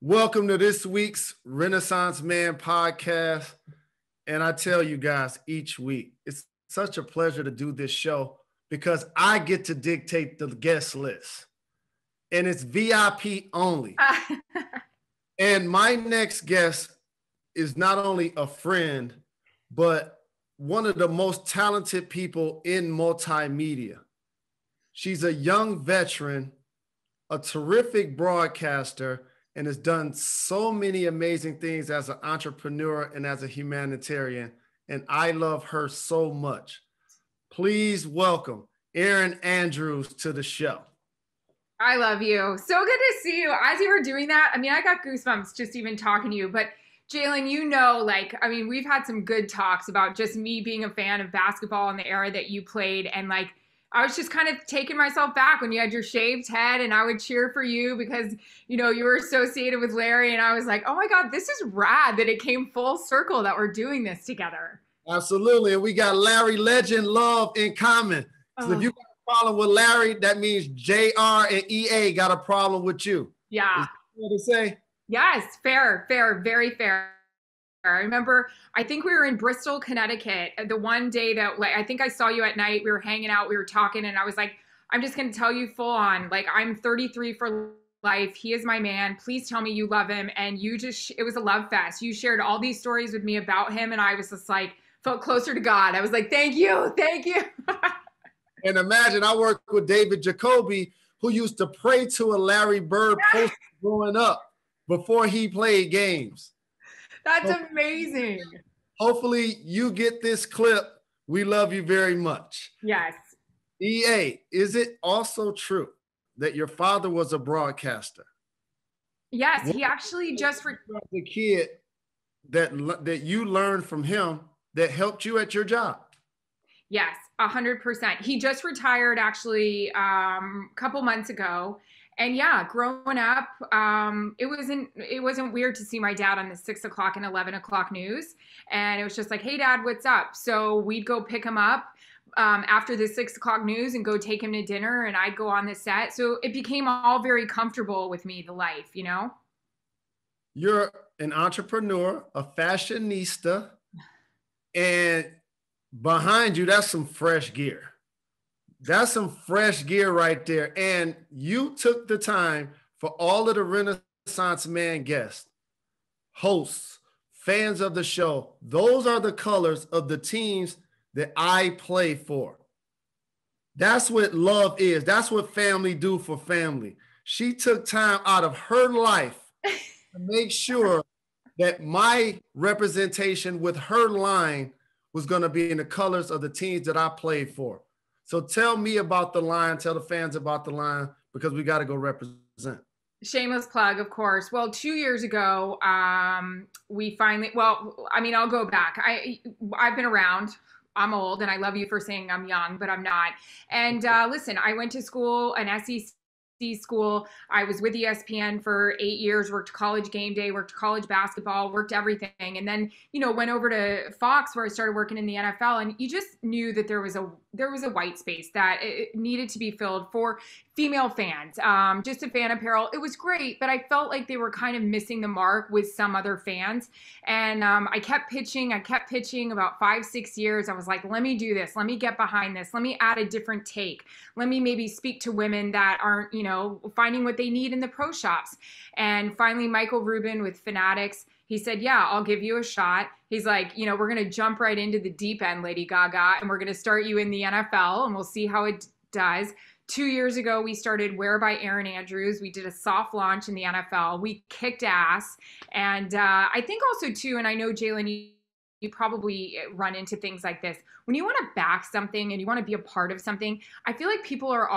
Welcome to this week's Renaissance Man podcast. And I tell you guys each week, it's such a pleasure to do this show because I get to dictate the guest list. And it's VIP only. And my next guest is not only a friend, but one of the most talented people in multimedia. She's a young veteran, a terrific broadcaster, and has done so many amazing things as an entrepreneur and as a humanitarian. And I love her so much. Please welcome Erin Andrews to the show. I love you. So good to see you. As you were doing that, I got goosebumps just even talking to you. But Jalen, we've had some good talks about just me being a fan of basketball in the era that you played. And I was just kind of taking myself back when you had your shaved head and I would cheer for you because, you were associated with Larry. And I was like, oh my God, this is rad that it came full circle that we're doing this together. Absolutely. And we got Larry Legend Love in common. So if you got a problem with Larry, that means JR and EA got a problem with you. Yeah. Is that what to say? Yes. Fair, very fair. I remember, I think we were in Bristol, Connecticut, the one day that I think I saw you at night. We were hanging out, we were talking, and I was like, I'm just going to tell you full on, I'm 33 for life. He is my man. Please tell me you love him. And it was a love fest. You shared all these stories with me about him. And I was just felt closer to God. I was like, thank you. And imagine I worked with David Jacoby, who used to pray to a Larry Bird poster growing up before he played games. That's amazing. Hopefully you get this clip. We love you very much. Yes. EA, is it also true that your father was a broadcaster? Yes, he actually just the kid that you learned from him that helped you at your job. Yes, 100%. He just retired actually a couple months ago. And yeah, growing up, it wasn't weird to see my dad on the 6 o'clock and 11 o'clock news. And it was just like, hey, Dad, what's up? So we'd go pick him up after the 6 o'clock news and go take him to dinner. And I'd go on the set. So it became all very comfortable with me, the life, You're an entrepreneur, a fashionista, and behind you, that's some fresh gear. That's some fresh gear right there. And you took the time for all of the Renaissance Man guests, hosts, fans of the show. Those are the colors of the teams that I play for. That's what love is. That's what family do for family. She took time out of her life to make sure that my representation with her line was going to be in the colors of the teams that I played for. So tell me about the line, tell the fans about the line, because we got to go represent. Shameless plug, of course. Well, 2 years ago, we finally, I'll go back. I've been around. I'm old, and I love you for saying I'm young, but I'm not. And listen, I went to school, an SEC school. I was with ESPN for 8 years, worked college game day, worked college basketball, worked everything. And then, went over to Fox where I started working in the NFL. And you just knew that there was a white space that it needed to be filled for female fans, just a fan apparel. It was great, but I felt like they were kind of missing the mark with some other fans. And I kept pitching about 5-6 years. I was like, let me do this. Let me get behind this. Let me add a different take. Let me maybe speak to women that aren't, finding what they need in the pro shops. And finally, Michael Rubin with Fanatics, he said, yeah, I'll give you a shot. He's like, we're going to jump right into the deep end, Lady Gaga, and we're going to start you in the NFL, and we'll see how it does. 2 years ago, we started Wear by Erin Andrews. We did a soft launch in the NFL. We kicked ass. And I think also, too, and I know, Jalen, you probably run into things like this. When you want to back something and you want to be a part of something, I feel like people are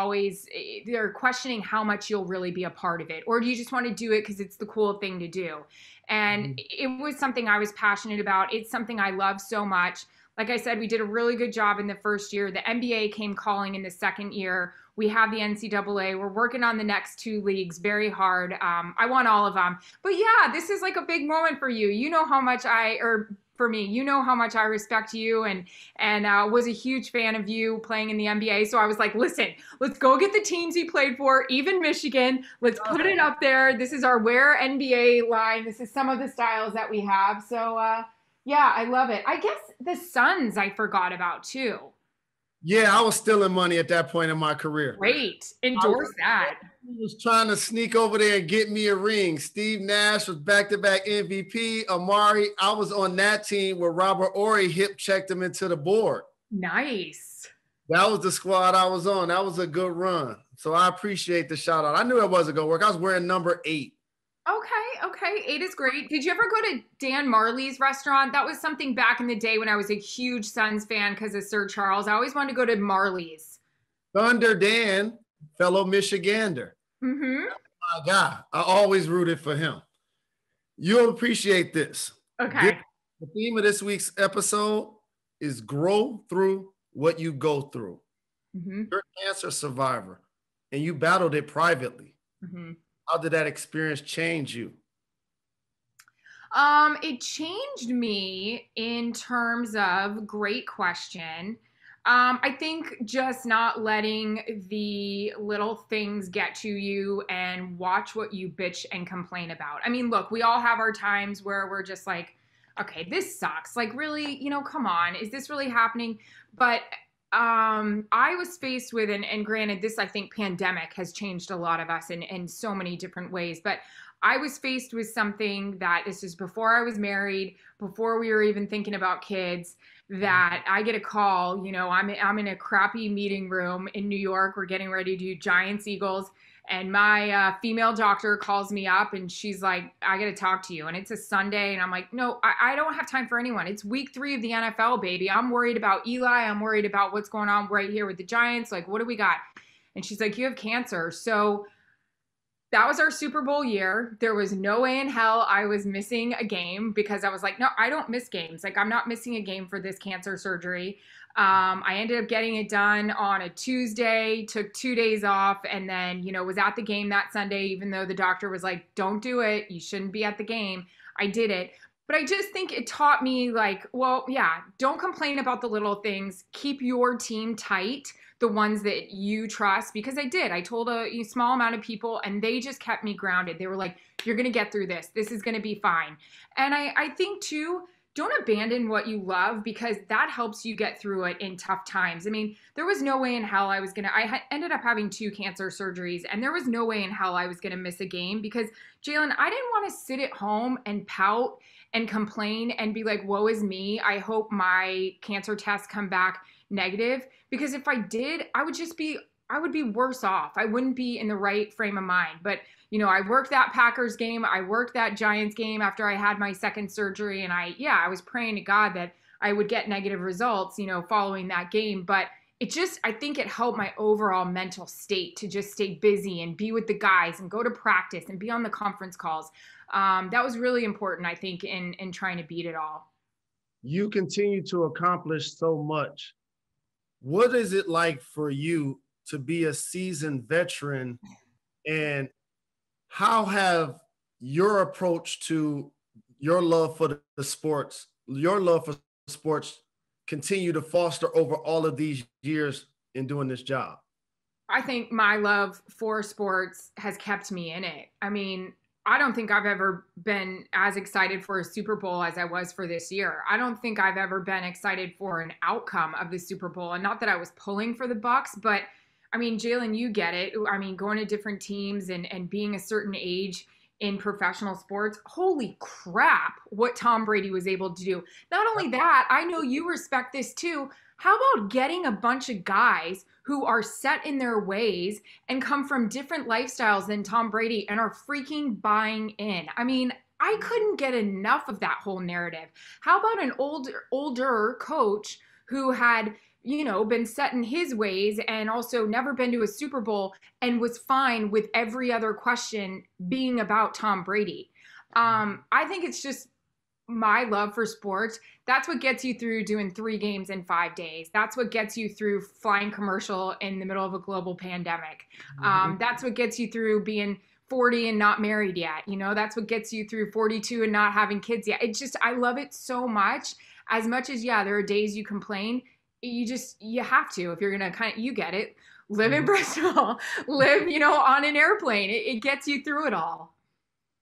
they're questioning how much you'll really be a part of it. Or do you just want to do it because it's the cool thing to do? And it was something I was passionate about. It's something I love so much. Like I said, we did a really good job in the first year. The NBA came calling in the second year. We have the NCAA. We're working on the next 2 leagues very hard. I want all of them. But yeah, this is like a big moment for you. You know how much for me. You know how much I respect you and was a huge fan of you playing in the NBA. So I was like, listen, let's go get the teams he played for, even Michigan. Let's put it up there. This is our Wear NBA line. This is some of the styles that we have. So yeah, I love it. I guess the Suns I forgot about too. Yeah, I was stealing money at that point in my career. Great. Endorse that. He was trying to sneak over there and get me a ring. Steve Nash was back-to-back MVP. Amari, I was on that team where Robert Horry hip checked him into the board. Nice. That was the squad I was on. That was a good run. So I appreciate the shout out. I knew it wasn't going to work. I was wearing number 8. Okay. 8 is great. Did you ever go to Dan Marley's restaurant? That was something back in the day when I was a huge Suns fan because of Sir Charles. I always wanted to go to Marley's. Thunder Dan, fellow Michigander. Mm-hmm. My guy. I always rooted for him. You'll appreciate this. Okay. The theme of this week's episode is grow through what you go through. Mm-hmm. You're a cancer survivor and you battled it privately. Mm-hmm. How did that experience change you? It changed me in terms of, great question. I think just not letting the little things get to you and watch what you bitch and complain about. I mean, look, we all have our times where we're just like, okay, this sucks. Like, really, come on, is this really happening? But I was faced with, and granted, this, I think, pandemic has changed a lot of us in so many different ways, but I was faced with something that, this is before I was married, before we were even thinking about kids, that I get a call, I'm in a crappy meeting room in New York. We're getting ready to do Giants Eagles. And my female doctor calls me up and she's like, I got to talk to you. And it's a Sunday. And I'm like, no, I don't have time for anyone. It's week 3 of the NFL, baby. I'm worried about Eli. I'm worried about what's going on right here with the Giants. Like, what do we got? And she's like, you have cancer. So that was our Super Bowl year. There was no way in hell I was missing a game because I was like, no, I don't miss games. Like, I'm not missing a game for this cancer surgery. I ended up getting it done on a Tuesday, took 2 days off, and then, was at the game that Sunday, even though the doctor was like, don't do it. You shouldn't be at the game. I did it. But I just think it taught me, like, well, yeah, don't complain about the little things. Keep your team tight, the ones that you trust, because I did. I told a small amount of people, and they just kept me grounded. They were like, you're going to get through this. This is going to be fine. And I think, too, don't abandon what you love, because that helps you get through it in tough times. I mean, there was no way in hell I ended up having 2 cancer surgeries, and there was no way in hell I was going to miss a game, because, Jalen, I didn't want to sit at home and pout and complain and be like, woe is me. I hope my cancer tests come back negative, because if I did, I would be worse off. I wouldn't be in the right frame of mind. But, I worked that Packers game. I worked that Giants game after I had my second surgery. And I was praying to God that I would get negative results, following that game. But I think it helped my overall mental state to just stay busy and be with the guys and go to practice and be on the conference calls. That was really important, I think, in trying to beat it all. You continue to accomplish so much. What is it like for you to be a seasoned veteran, and how have your approach to your love for the sports, your love for sports, continue to foster over all of these years in doing this job? I think my love for sports has kept me in it. I mean, I don't think I've ever been as excited for a Super Bowl as I was for this year. I don't think I've ever been excited for an outcome of the Super Bowl. And not that I was pulling for the Bucks, but I mean, Jalen, you get it. I mean, going to different teams and being a certain age in professional sports, holy crap, what Tom Brady was able to do. Not only that, I know you respect this too. How about getting a bunch of guys who are set in their ways and come from different lifestyles than Tom Brady and are freaking buying in? I mean, I couldn't get enough of that whole narrative. How about an older coach who had, been set in his ways and also never been to a Super Bowl and was fine with every other question being about Tom Brady? I think it's just my love for sports. That's what gets you through doing 3 games in 5 days. That's what gets you through flying commercial in the middle of a global pandemic. That's what gets you through being 40 and not married yet. You know, that's what gets you through 42 and not having kids yet. It's just, I love it so much. As much as, yeah, there are days you complain, you have to, if you're going to you get it, live in Bristol, live, on an airplane. It gets you through it all.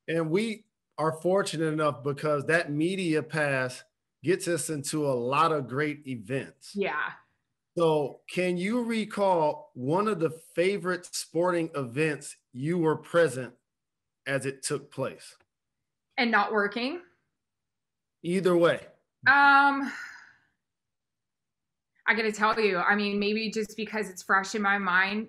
And we are fortunate enough because that media pass gets us into a lot of great events. Yeah. So can you recall one of the favorite sporting events you were present as it took place? And not working? Either way. I got to tell you, I mean, maybe just because it's fresh in my mind,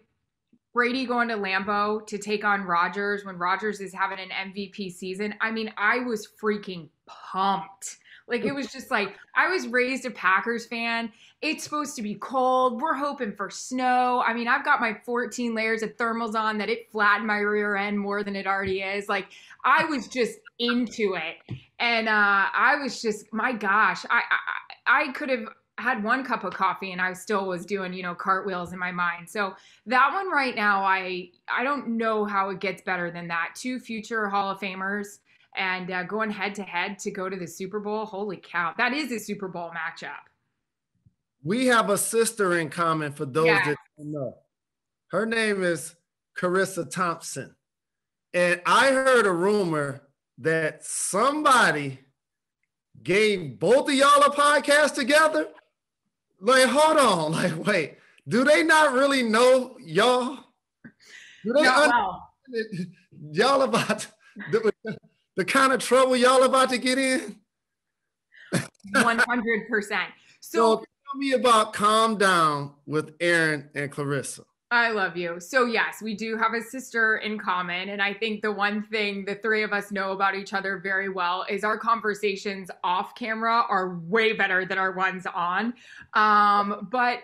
Brady going to Lambeau to take on Rodgers when Rodgers is having an MVP season. I mean, I was freaking pumped. Like, it was just like, I was raised a Packers fan. It's supposed to be cold. We're hoping for snow. I mean, I've got my 14 layers of thermals on that it flattened my rear end more than it already is. Like, I was just into it. And I was just, my gosh, I could have had one cup of coffee and I still was doing, cartwheels in my mind. So that one right now, I don't know how it gets better than that. 2 future Hall of Famers and going head to head to go to the Super Bowl. Holy cow. That is a Super Bowl matchup. We have a sister in common for those that don't know. Her name is Carissa Thompson. And I heard a rumor that somebody gave both of y'all a podcast together. Like, hold on. Like, wait, do they not really know y'all? Do they y'all about the kind of trouble y'all about to get in? 100%. So tell me about Calm Down with Erin and Clarissa. I love you. So yes, we do have a sister in common. And I think the one thing the three of us know about each other very well is our conversations off camera are way better than our ones on. But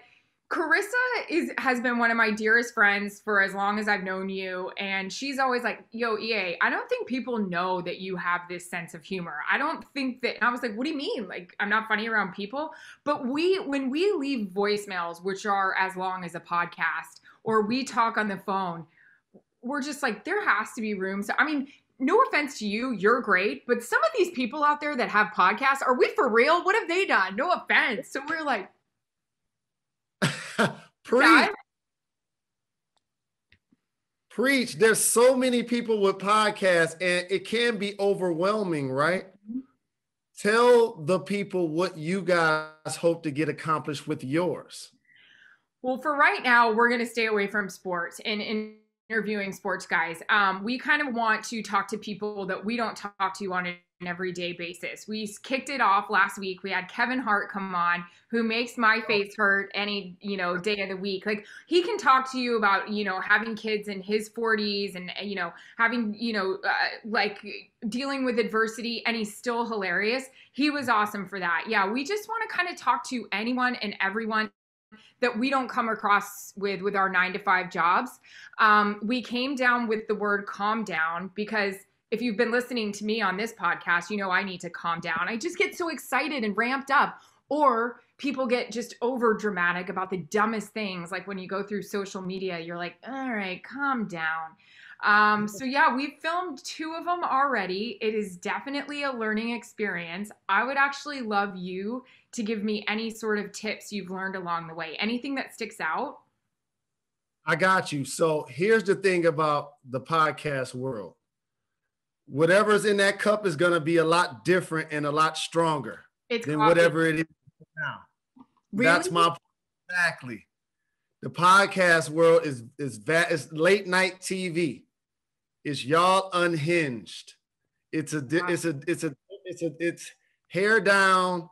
Carissa has been one of my dearest friends for as long as I've known you. And she's always like, yo, EA, I don't think people know that you have this sense of humor. I don't think that, and I was like, what do you mean? Like, I'm not funny around people. But when we leave voicemails, which are as long as a podcast, or we talk on the phone, we're just like, there has to be room. So, I mean, no offense to you, you're great. But some of these people out there that have podcasts, are we for real? What have they done? No offense. So we're like, Preach. Preach. There's so many people with podcasts and it can be overwhelming, right? Mm-hmm. Tell the people what you guys hope to get accomplished with yours. Well, for right now, we're going to stay away from sports and interviewing sports guys. We kind of want to talk to people that we don't talk to on an everyday basis. We kicked it off last week. We had Kevin Hart come on, who makes my face hurt any, day of the week. Like, he can talk to you about, having kids in his 40s and, having, like dealing with adversity, and he's still hilarious. He was awesome for that. Yeah, we just want to kind of talk to anyone and everyone that we don't come across with our 9-to-5 jobs. We came down with the word calm down because if you've been listening to me on this podcast, I need to calm down. I just get so excited and ramped up. Or people get just over dramatic about the dumbest things. Like when you go through social media, you're like, all right, calm down. So yeah, we've filmed 2 of them already. It is definitely a learning experience. I would actually love you to give me any sort of tips you've learned along the way. Anything that sticks out? I got you. So here's the thing about the podcast world. Whatever's in that cup is going to be a lot different and a lot stronger than whatever it is now. Really? That's my point. Exactly. The podcast world is late night TV. It's y'all unhinged. It's hair down,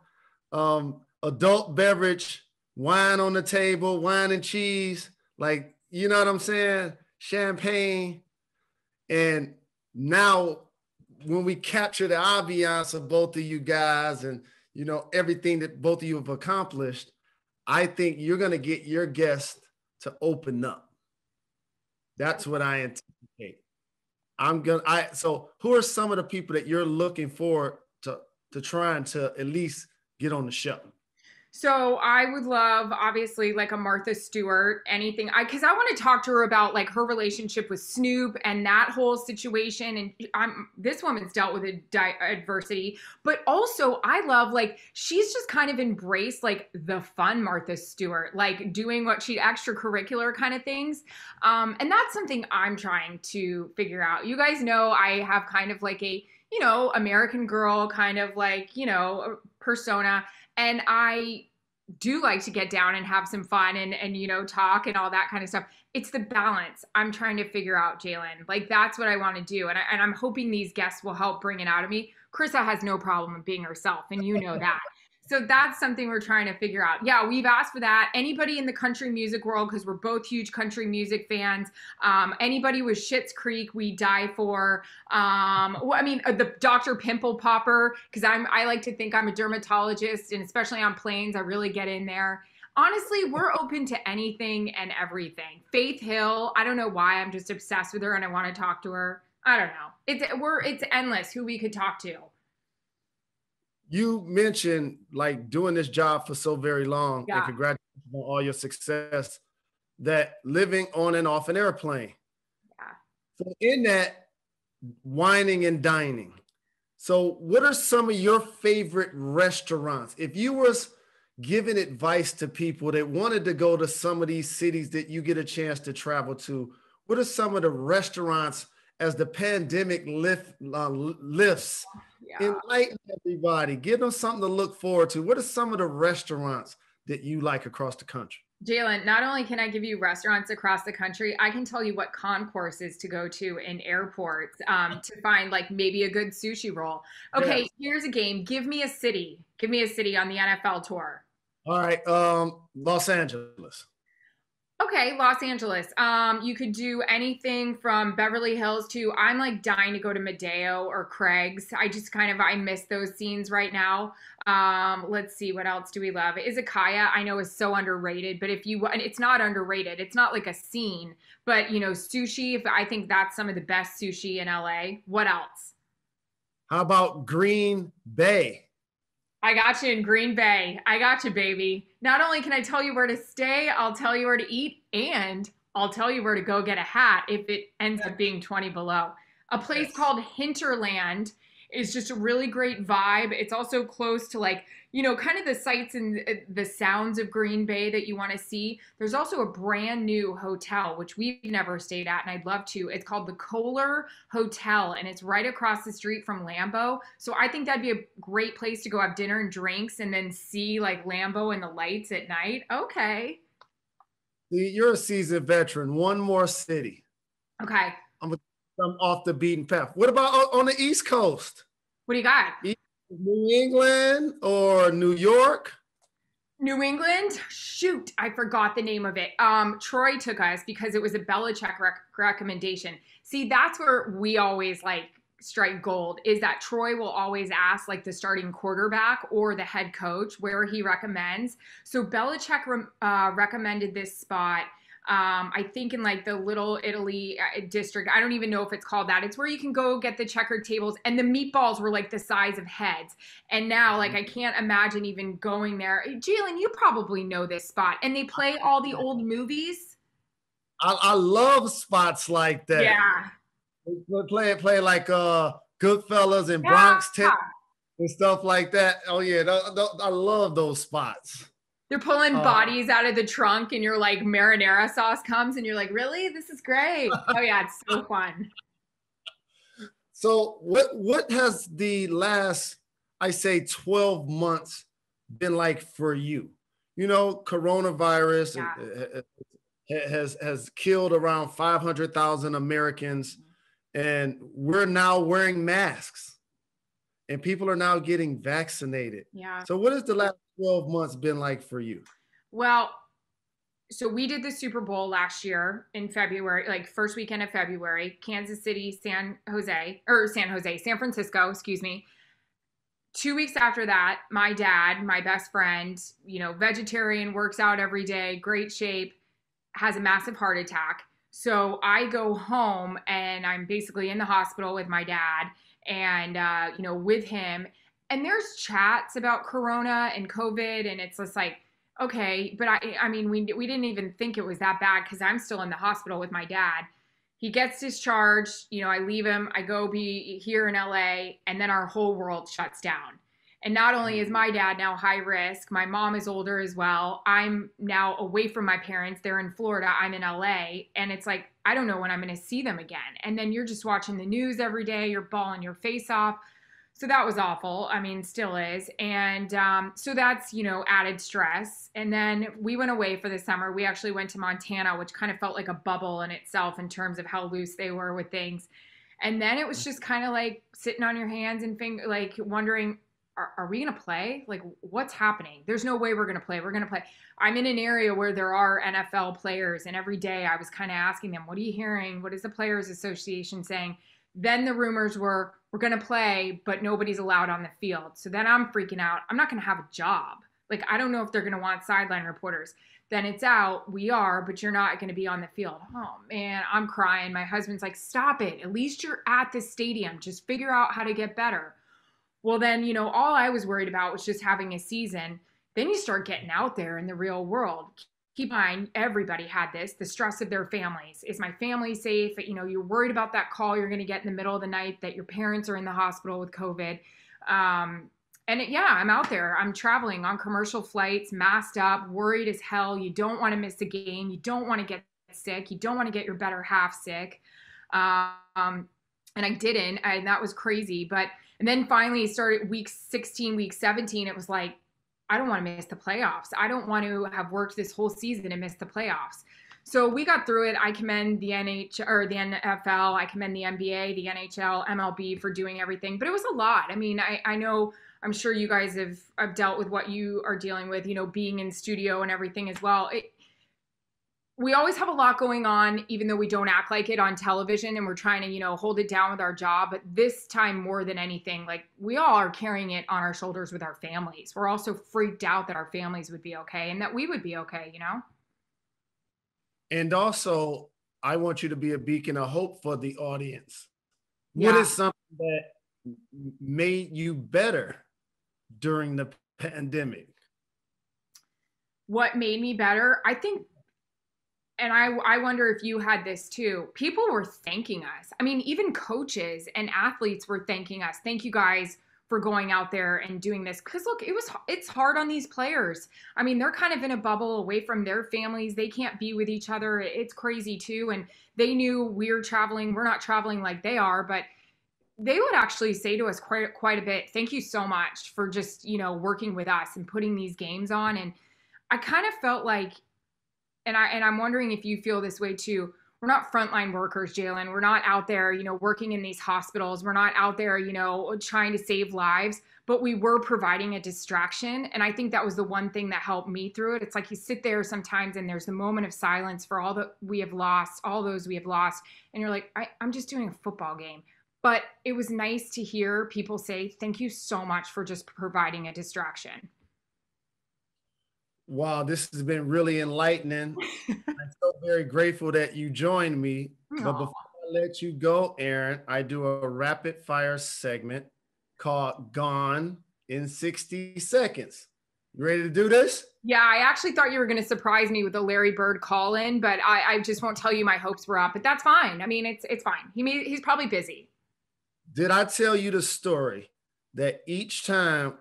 adult beverage, wine on the table, wine and cheese, like, you know what I'm saying? Champagne. And now when we capture the ambiance of both of you guys and, everything that both of you have accomplished, I think you're going to get your guests to open up. That's what I anticipate. So who are some of the people that you're looking forward to trying to at least get on the show? So I would love, obviously, like a Martha Stewart, anything. Because I want to talk to her about like her relationship with Snoop and that whole situation. And this woman's dealt with adversity, but also I love like she's just kind of embraced like the fun Martha Stewart, like doing what she extracurricular kind of things. And that's something I'm trying to figure out. You guys know I have kind of like a American Girl kind of like persona, and I do like to get down and have some fun and talk and all that kind of stuff. It's the balance I'm trying to figure out, Jalen. Like that's what I want to do, and I'm hoping these guests will help bring it out of me. Krista has no problem with being herself, and you know that. So that's something we're trying to figure out. Yeah, we've asked for that. Anybody in the country music world, because we're both huge country music fans. Anybody with Schitt's Creek, we die for. The Dr. Pimple Popper, because I like to think I'm a dermatologist, and especially on planes, I really get in there. Honestly, we're open to anything and everything. Faith Hill, I don't know why, I'm just obsessed with her and I want to talk to her. I don't know. It's endless who we could talk to. You mentioned like doing this job for so very long, Yeah. and congratulations on all your success, that living on and off an airplane. Yeah. So in that, whining and dining. So what are some of your favorite restaurants? If you was giving advice to people that wanted to go to some of these cities that you get a chance to travel to, what are some of the restaurants as the pandemic lifts? Yeah. Enlighten everybody. Give them something to look forward to. What are some of the restaurants that you like across the country? Jalen, not only can I give you restaurants across the country, I can tell you what concourses to go to in airports to find like maybe a good sushi roll. Okay, Yes. Here's a game. Give me a city. Give me a city on the NFL tour. All right. Los Angeles. Okay, Los Angeles. You could do anything from Beverly Hills to I'm like dying to go to Madeo or Craig's. I miss those scenes right now. Let's see, what else do we love? Izakaya, I know is so underrated, but and it's not underrated. It's not like a scene, but sushi, if I think that's some of the best sushi in LA. What else? How about Green Bay? I got you in Green Bay. I got you, baby. Not only can I tell you where to stay, I'll tell you where to eat, and I'll tell you where to go get a hat if it ends up being 20 below. A place called Hinterland is just a really great vibe. It's also close to kind of the sights and the sounds of Green Bay that you want to see. There's also a brand new hotel, which we've never stayed at, and I'd love to. It's called the Kohler Hotel, and it's right across the street from Lambeau. So I think that'd be a great place to go have dinner and drinks and then see like Lambeau and the lights at night. Okay. You're a seasoned veteran. One more city. Okay. I'm off the beaten path. What about on the East Coast? What do you got? New England or New York? New England? Shoot, I forgot the name of it. Troy took us because it was a Belichick recommendation. See, that's where we always strike gold, is that Troy will always ask like the starting quarterback or the head coach where he recommends. So Belichick recommended this spot. I think in like the Little Italy district. I don't even know if it's called that. It's where you can go get the checkered tables, and the meatballs were like the size of heads. And now I can't imagine even going there. Jalen, you probably know this spot. And they play all the old movies. I love spots like that. Yeah. Play like Goodfellas and Bronx Tale and stuff like that. Oh yeah, I love those spots. They're pulling bodies out of the trunk, and you're like, marinara sauce comes, and you're like, really? This is great. Oh yeah, it's so fun. So what has the last, I say, 12 months been like for you? Coronavirus has killed around 500,000 Americans, and we're now wearing masks, and people are now getting vaccinated. Yeah. So what has the last 12 months been like for you? Well, so we did the Super Bowl last year in February, like first weekend of February, Kansas City, San Francisco, excuse me. 2 weeks after that, my dad, my best friend, vegetarian, works out every day, great shape, has a massive heart attack. So I go home and I'm basically in the hospital with my dad and, with him. and there's chats about Corona and COVID, and it's just like, okay, but I mean, we didn't even think it was that bad because I'm still in the hospital with my dad. He gets discharged, you know, I leave him, I go be here in LA, and then our whole world shuts down. And not only is my dad now high risk, my mom is older as well. I'm now away from my parents. They're in Florida, I'm in LA. And it's like, I don't know when I'm going to see them again. And then you're just watching the news every day, you're bawling your face off. So that was awful. I mean, still is. And so that's, you know, added stress. And then we went away for the summer. We actually went to Montana, which kind of felt like a bubble in itself in terms of how loose they were with things. And then it was just kind of like sitting on your hands and like wondering, are we going to play? Like, what's happening? There's no way we're going to play. We're going to play. I'm in an area where there are NFL players. And every day I was kind of asking them, what are you hearing? What is the Players Association saying? Then the rumors were, we're going to play, but nobody's allowed on the field. So then I'm freaking out. I'm not going to have a job. Like, I don't know if they're going to want sideline reporters. Then it's out. We are, but you're not going to be on the field. Oh, man, I'm crying. My husband's like, stop it. At least you're at the stadium. Just figure out how to get better. Well, then, you know, all I was worried about was just having a season. Then you start getting out there in the real world. Keep in mind, everybody had this, the stress of their families. Is my family safe? You know, you're worried about that call you're going to get in the middle of the night that your parents are in the hospital with COVID. Yeah, I'm out there. I'm traveling on commercial flights, masked up, worried as hell. You don't want to miss a game. You don't want to get sick. You don't want to get your better half sick. And I didn't, and that was crazy. And then finally started week 16, week 17, it was like, I don't want to miss the playoffs. I don't want to have worked this whole season and miss the playoffs. So we got through it. I commend the NFL. I commend the NBA, the NHL, MLB for doing everything. But it was a lot. I mean, I know, I'm sure you guys have dealt with what you are dealing with, you know, being in studio and everything as well. We always have a lot going on, even though we don't act like it on television, and we're trying to, you know, hold it down with our job. But this time more than anything, like, we all are carrying it on our shoulders with our families. We're also freaked out that our families would be okay and that we would be okay, you know? And also, I want you to be a beacon of hope for the audience. Yeah. What is something that made you better during the pandemic? What made me better? I think, and I wonder if you had this too. People were thanking us. I mean, even coaches and athletes were thanking us. Thank you guys for going out there and doing this. Because look, it's hard on these players. I mean, they're kind of in a bubble away from their families. They can't be with each other. It's crazy too. And they knew we're traveling. We're not traveling like they are, but they would actually say to us quite a bit, thank you so much for just, you know, working with us and putting these games on. And I kind of felt like, and I'm wondering if you feel this way too. We're not frontline workers, Jalen. We're not out there, you know, working in these hospitals. We're not out there, you know, trying to save lives, but we were providing a distraction. And I think that was the one thing that helped me through it. It's like you sit there sometimes and there's the moment of silence for all that we have lost, all those we have lost. And you're like, I'm just doing a football game. But it was nice to hear people say, thank you so much for just providing a distraction. Wow, this has been really enlightening. I'm so very grateful that you joined me. But before I let you go, Erin, I do a rapid fire segment called Gone in 60 Seconds. You ready to do this? Yeah, I actually thought you were going to surprise me with a Larry Bird call in, but I just won't tell you my hopes were up. But that's fine. I mean, it's fine. He's probably busy. Did I tell you the story that each time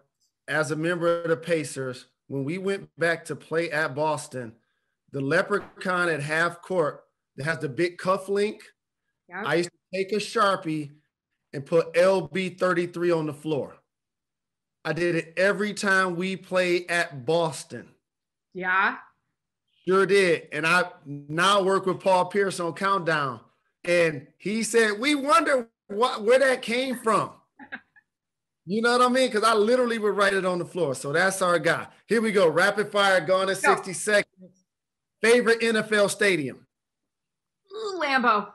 as a member of the Pacers, when we went back to play at Boston, the Leprechaun at half court that has the big cuff link, yep. I used to take a Sharpie and put LB33 on the floor. I did it every time we played at Boston. Yeah. Sure did. And I now work with Paul Pierce on Countdown. And he said, we wonder where that came from. You know what I mean? Because I literally would write it on the floor. So that's our guy. Here we go. Rapid fire, gone in 60 seconds. Favorite NFL stadium? Lambeau.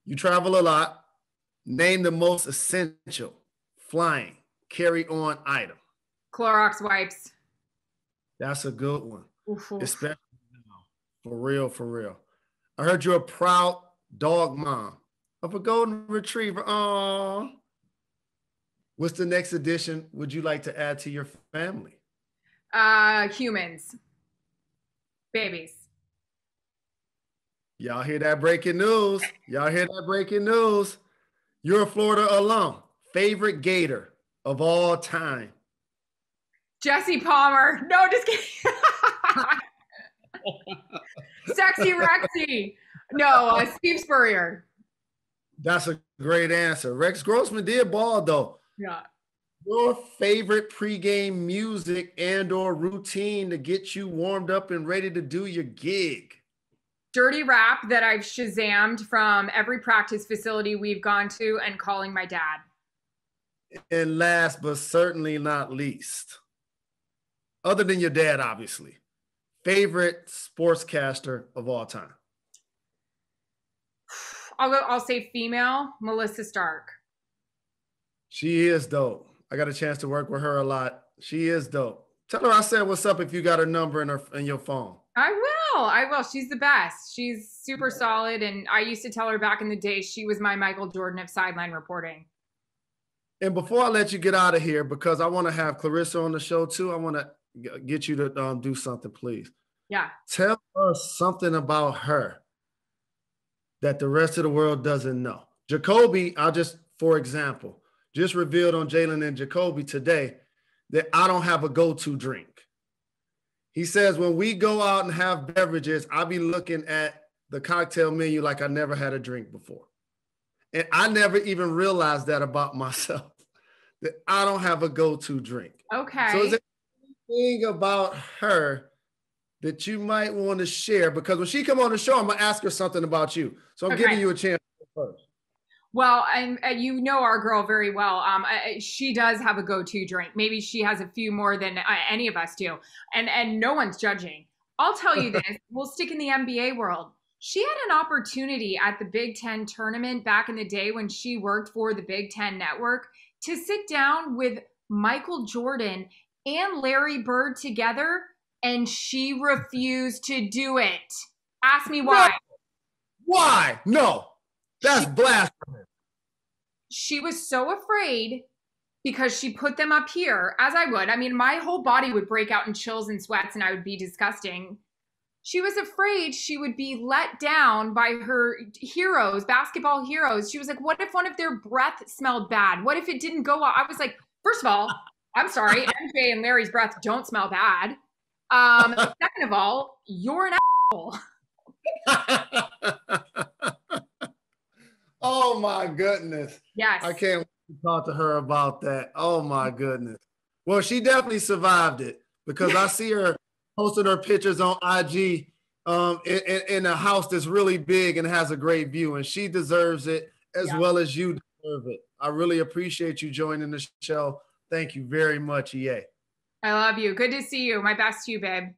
You travel a lot. Name the most essential flying carry-on item. Clorox wipes. That's a good one. Oof. Especially now. For real, for real. I heard you're a proud dog mom of a golden retriever. Aww. What's the next addition would you like to add to your family? Humans, babies. Y'all hear that breaking news? Y'all hear that breaking news? You're a Florida alum. Favorite Gator of all time? Jesse Palmer. No, just kidding. Sexy Rexy. No, Steve Spurrier. That's a great answer. Rex Grossman did ball, though. Yeah. Your favorite pregame music and or routine to get you warmed up and ready to do your gig? Dirty rap that I've Shazammed from every practice facility we've gone to and calling my dad. And last but certainly not least, other than your dad, obviously, favorite sportscaster of all time? I'll say female, Melissa Stark. She is dope. I got a chance to work with her a lot. She is dope. Tell her I said what's up if you got her number in your phone. I will. She's the best. She's super solid. And I used to tell her back in the day, she was my Michael Jordan of sideline reporting. And before I let you get out of here, because I want to have Clarissa on the show too, I want to get you to do something, please. Yeah. Tell us something about her that the rest of the world doesn't know. Jacoby, for example, just revealed on Jalen and Jacoby today that I don't have a go-to drink. He says when we go out and have beverages, I'll be looking at the cocktail menu like I never had a drink before. And I never even realized that about myself, that I don't have a go-to drink. Okay. So is there anything about her that you might want to share? Because when she come on the show, I'm going to ask her something about you. So I'm giving you a chance first. Well, and you know our girl very well. She does have a go-to drink. Maybe she has a few more than any of us do. And no one's judging. I'll tell you this. We'll stick in the NBA world. She had an opportunity at the Big Ten tournament back in the day when she worked for the Big Ten Network to sit down with Michael Jordan and Larry Bird together, and she refused to do it. Ask me why. No. Why? No. That's blasphemous. She was so afraid because she put them up here, as I would. I mean, my whole body would break out in chills and sweats and I would be disgusting. She was afraid she would be let down by her heroes, basketball heroes. She was like, what if one of their breath smelled bad? What if it didn't go out? I was like, first of all, I'm sorry, MJ and Larry's breath don't smell bad. Second of all, you're an asshole. Oh my goodness. Yes. I can't wait to talk to her about that. Oh my goodness. Well, she definitely survived it because I see her posting her pictures on IG in a house that's really big and has a great view, and she deserves it as well as you deserve it. I really appreciate you joining the show. Thank you very much, EA. I love you. Good to see you. My best to you, babe.